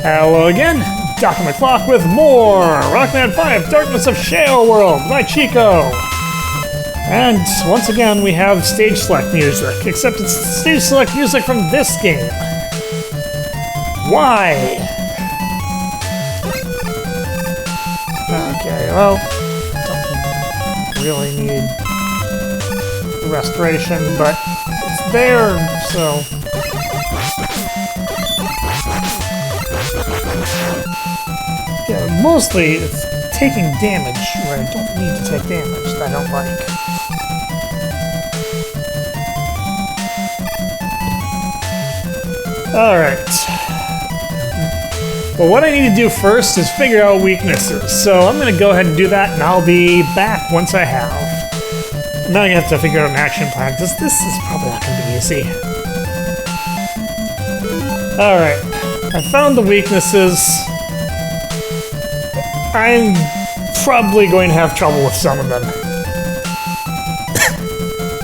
Hello again, Dr. McClock with more Rockman 5 Darkness of Shaow World by Chico. And once again we have stage select music, except it's stage select music from this game. Why? Okay, well, don't really need restoration, but it's there, so... Yeah, mostly it's taking damage where I don't need to take damage that I don't like. Alright. Well, what I need to do first is figure out weaknesses, so I'm going to go ahead and do that, and I'll be back once I have. I'm not going to have to figure out an action plan, because this is probably not going to be easy. Alright, I found the weaknesses. I'm probably going to have trouble with some of them.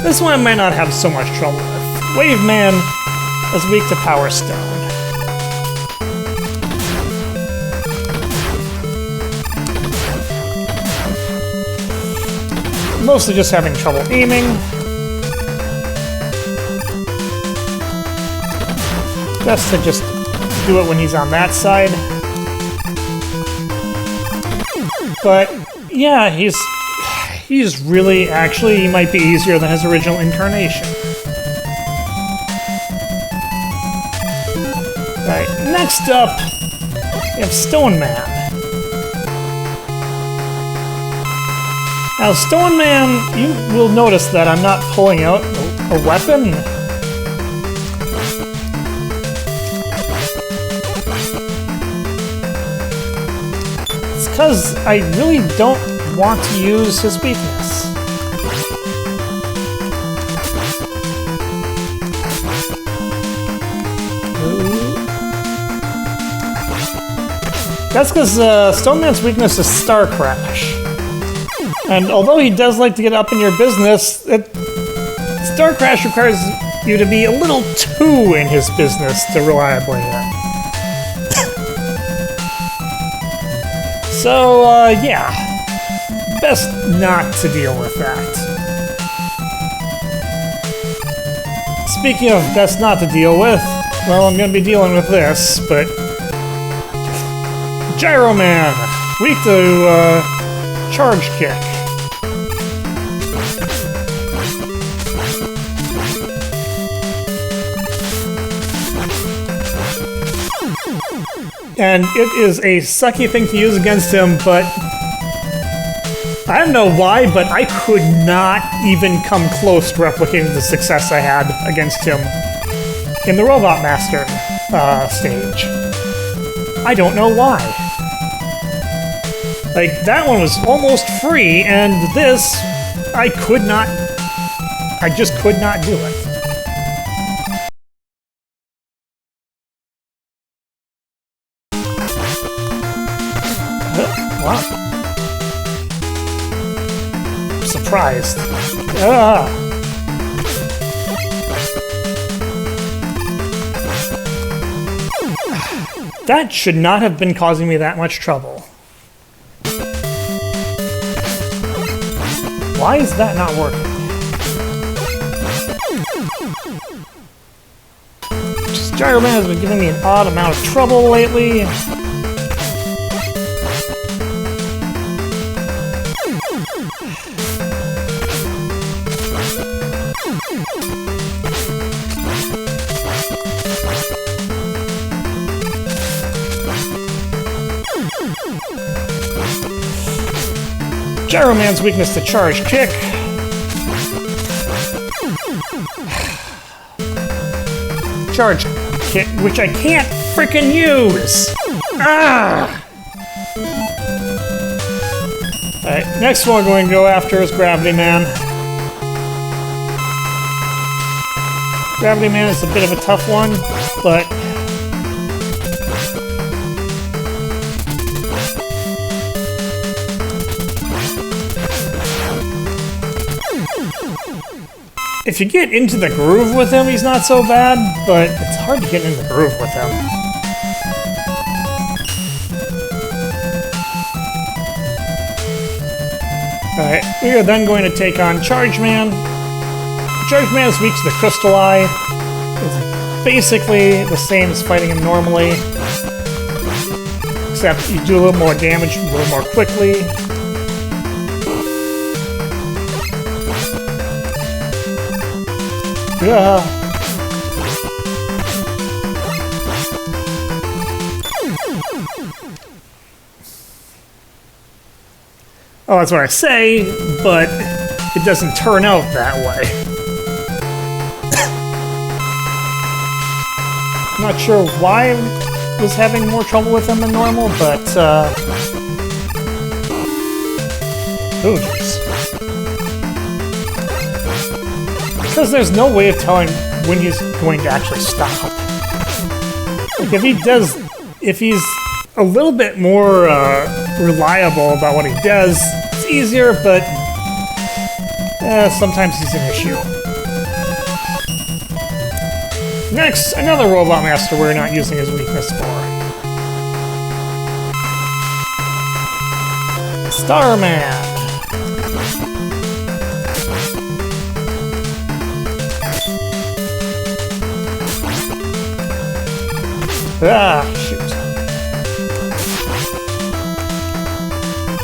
This one I might not have so much trouble with. Wave Man is weak to Power Stone. Mostly just having trouble aiming. Best to just do it when he's on that side. But yeah, he's really, actually, he might be easier than his original incarnation. Right, next up, we have Stone Man. Now, Stone Man, you will notice that I'm not pulling out a weapon. Because I really don't want to use his weakness. That's because Stone Man's weakness is Star Crash. And although he does like to get up in your business, Star Crash requires you to be a little too in his business to reliably hit. So, yeah. Best not to deal with that. Speaking of best not to deal with, well, I'm gonna be dealing with this, but... Gyro Man! Weak to, charge kick. And it is a sucky thing to use against him, but I don't know why, but I could not even come close to replicating the success I had against him in the Robot Master stage. I don't know why. Like, that one was almost free, and this, I just could not do it. Wow. I'm surprised. That should not have been causing me that much trouble. Why is that not working? Just Gyro Man has been giving me an odd amount of trouble lately. Gyro Man's weakness to charge kick. Charge kick, which I can't frickin' use! Ah! Alright, next one we're going to go after is Gravity Man. Gravity Man is a bit of a tough one, but... If you get into the groove with him, he's not so bad, but it's hard to get in the groove with him. Alright, we are then going to take on Charge Man. Charge Man is weak to the Crystal Eye. It's basically the same as fighting him normally, except you do a little more damage a little more quickly. Yeah. Oh, that's what I say, but it doesn't turn out that way. I'm not sure why I was having more trouble with him than normal, but, oh, jeez. Because there's no way of telling when he's going to actually stop. Like, if he's a little bit more, reliable about what he does, it's easier, but sometimes he's an issue. Next, another Robot Master we're not using his weakness for. Starman. Ah, shoot.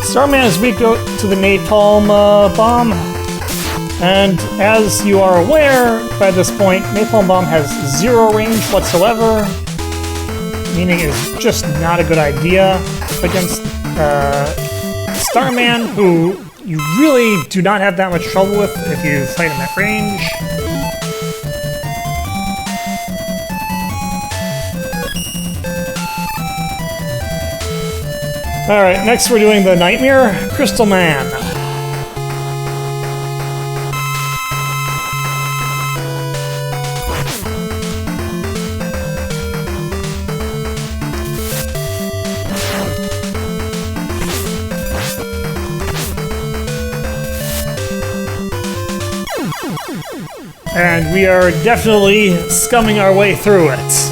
Starman is weak to the Napalm Bomb, and as you are aware by this point, Napalm Bomb has 0 range whatsoever, meaning it's just not a good idea against Starman, who you really do not have that much trouble with if you fight him at range. Alright, next we're doing the Nightmare Crystal Man. And we are definitely scumming our way through it.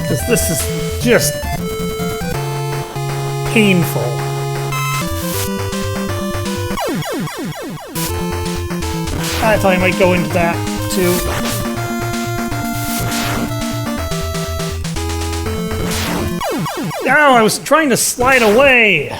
Because this is just painful. I thought I might go into that too. Ow, I was trying to slide away!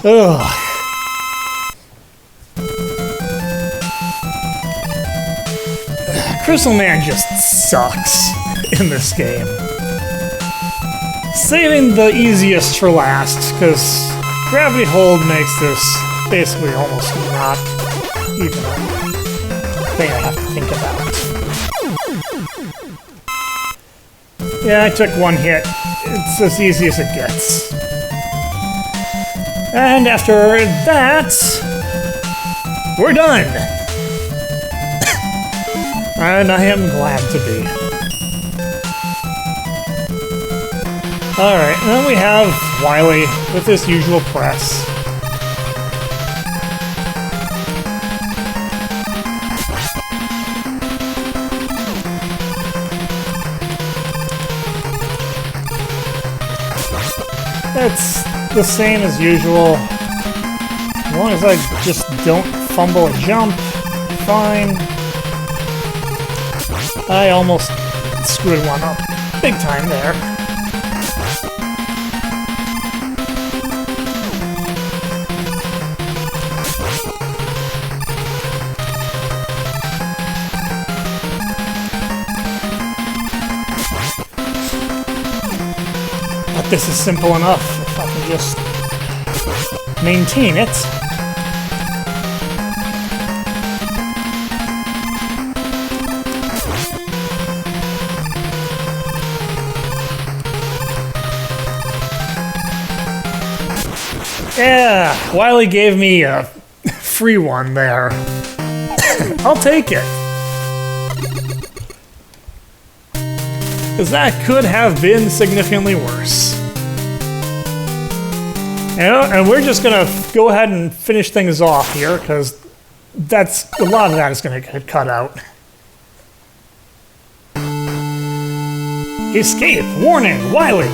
Ugh. Crystal Man just sucks in this game. Saving the easiest for last, because Gravity Hold makes this basically almost not even a thing I have to think about. Yeah, I took one hit. It's as easy as it gets. And after that, we're done! And I am glad to be. Alright, and then we have Wily with his usual press. It's the same as usual. As long as I just don't fumble a jump, fine. I almost screwed one up big time there. But this is simple enough. If I can just maintain it. Yeah, Wily gave me a free one there. I'll take it. Because that could have been significantly worse. And we're just gonna go ahead and finish things off here, because that's a lot of that is gonna get cut out. Escape! Warning! Wily!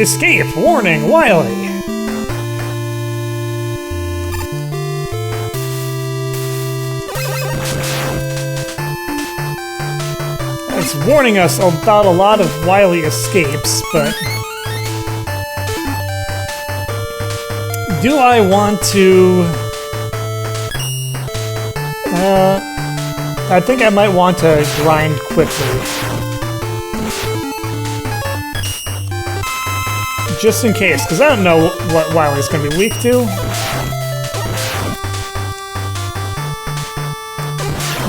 Escape! Warning! Wily! It's warning us about a lot of Wily escapes, but do I want to... I think I might want to grind quickly. Just in case, because I don't know what Wily's going to be weak to.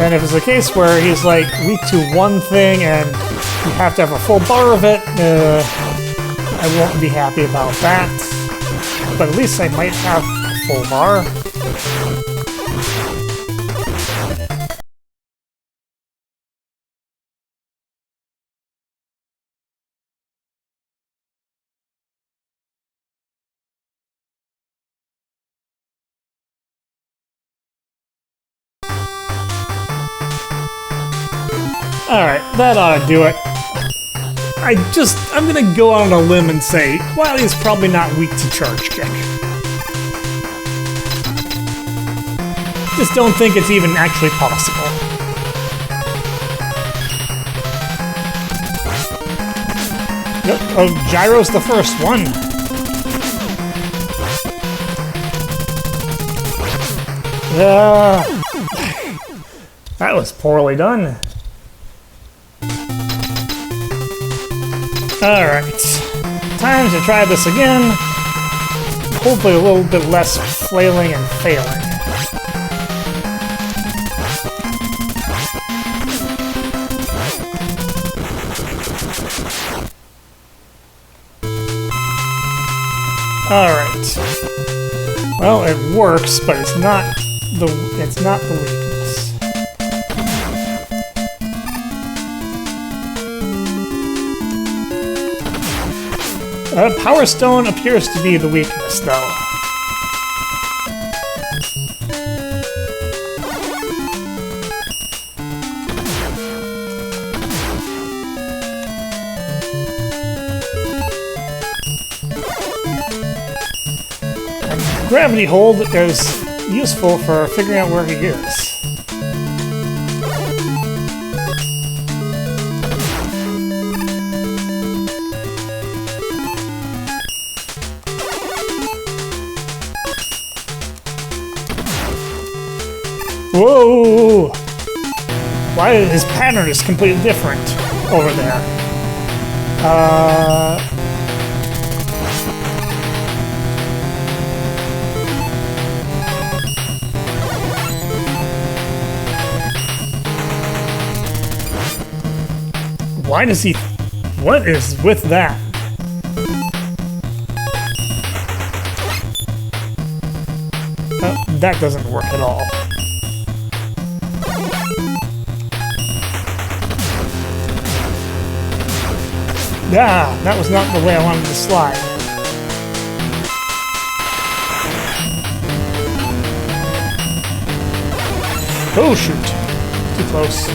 And if it's a case where he's like weak to one thing and you have to have a full bar of it, I won't be happy about that. But at least I might have a full bar. Alright, that ought to do it. I'm gonna go out on a limb and say, Wily's probably not weak to charge kick. Just don't think it's even actually possible. Yep. Oh, Gyro's the first one. That was poorly done. Alright, time to try this again. Hopefully a little bit less flailing and failing. Alright. Well, it works, but it's not the weakness. Power Stone appears to be the weakness, though. And Gravity Hold is useful for figuring out where he is. Whoa! Why his pattern is completely different over there? Why does he... What is with that? That doesn't work at all. Ah, that was not the way I wanted to slide. Oh, shoot. Too close.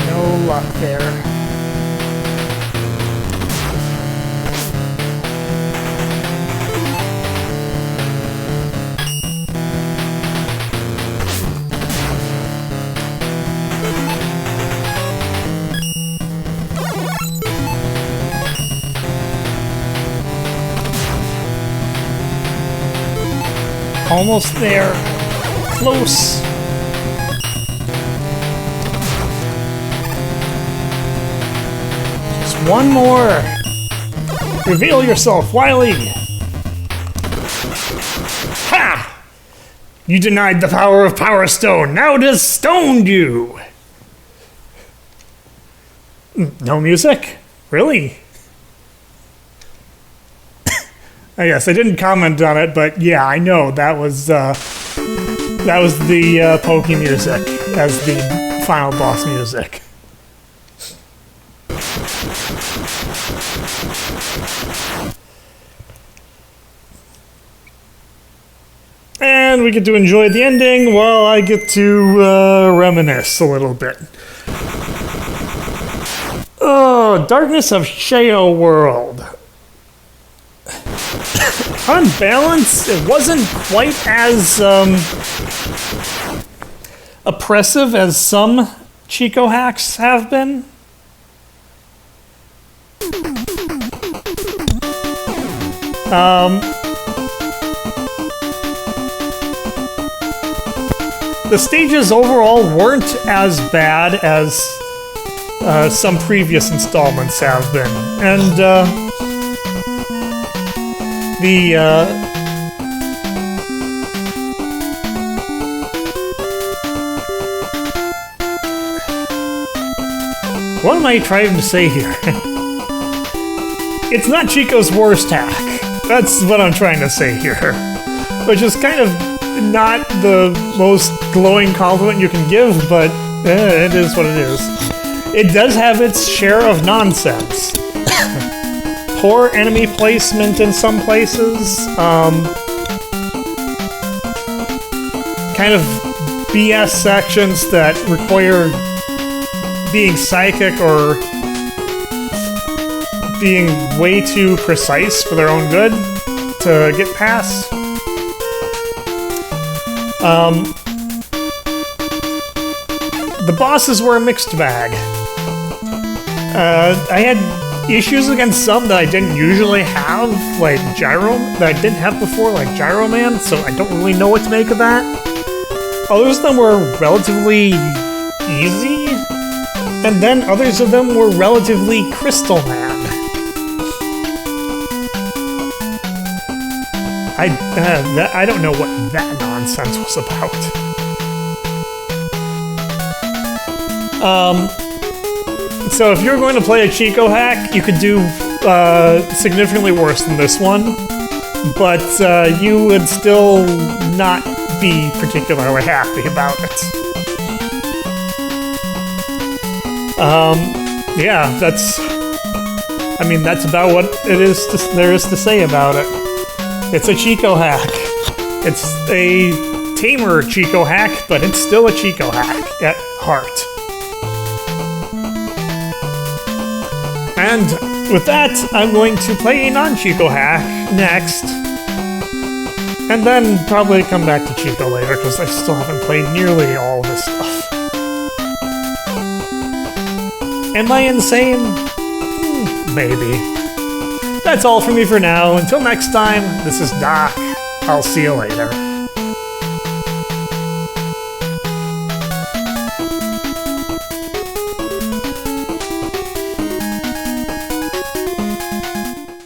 No luck there. Almost there. Close. one more. Reveal yourself, Wily. Ha! You denied the power of Power Stone. Now it has stoned you. No music? Really? I guess I didn't comment on it, but yeah, I know that was the Pokey music as the final boss music. And we get to enjoy the ending while I get to reminisce a little bit. Oh, Darkness of Shaow World. On balance, it wasn't quite as oppressive as some Chico hacks have been. The stages overall weren't as bad as some previous installments have been, and what am I trying to say here? It's not Chico's worst hack. That's what I'm trying to say here. Which is kind of not the most glowing compliment you can give, but it is what it is. It does have its share of nonsense. Poor enemy placement in some places. Kind of BS sections that require being psychic or being way too precise for their own good to get past. The bosses were a mixed bag. I had issues against some that I didn't usually have, like Gyro, that I didn't have before, like Gyro Man, so I don't really know what to make of that. Others of them were relatively easy, and then others of them were relatively Crystal Man. I don't know what that nonsense was about. So if you're going to play a Chico hack, you could do significantly worse than this one, but you would still not be particularly happy about it. Yeah, that's about what there is to say about it. It's a Chico hack. It's a tamer Chico hack, but it's still a Chico hack at heart. And with that, I'm going to play a non-Chico hack next, and then probably come back to Chico later, because I still haven't played nearly all of this stuff. Am I insane? Maybe. That's all from me for now. Until next time, this is Doc. I'll see you later.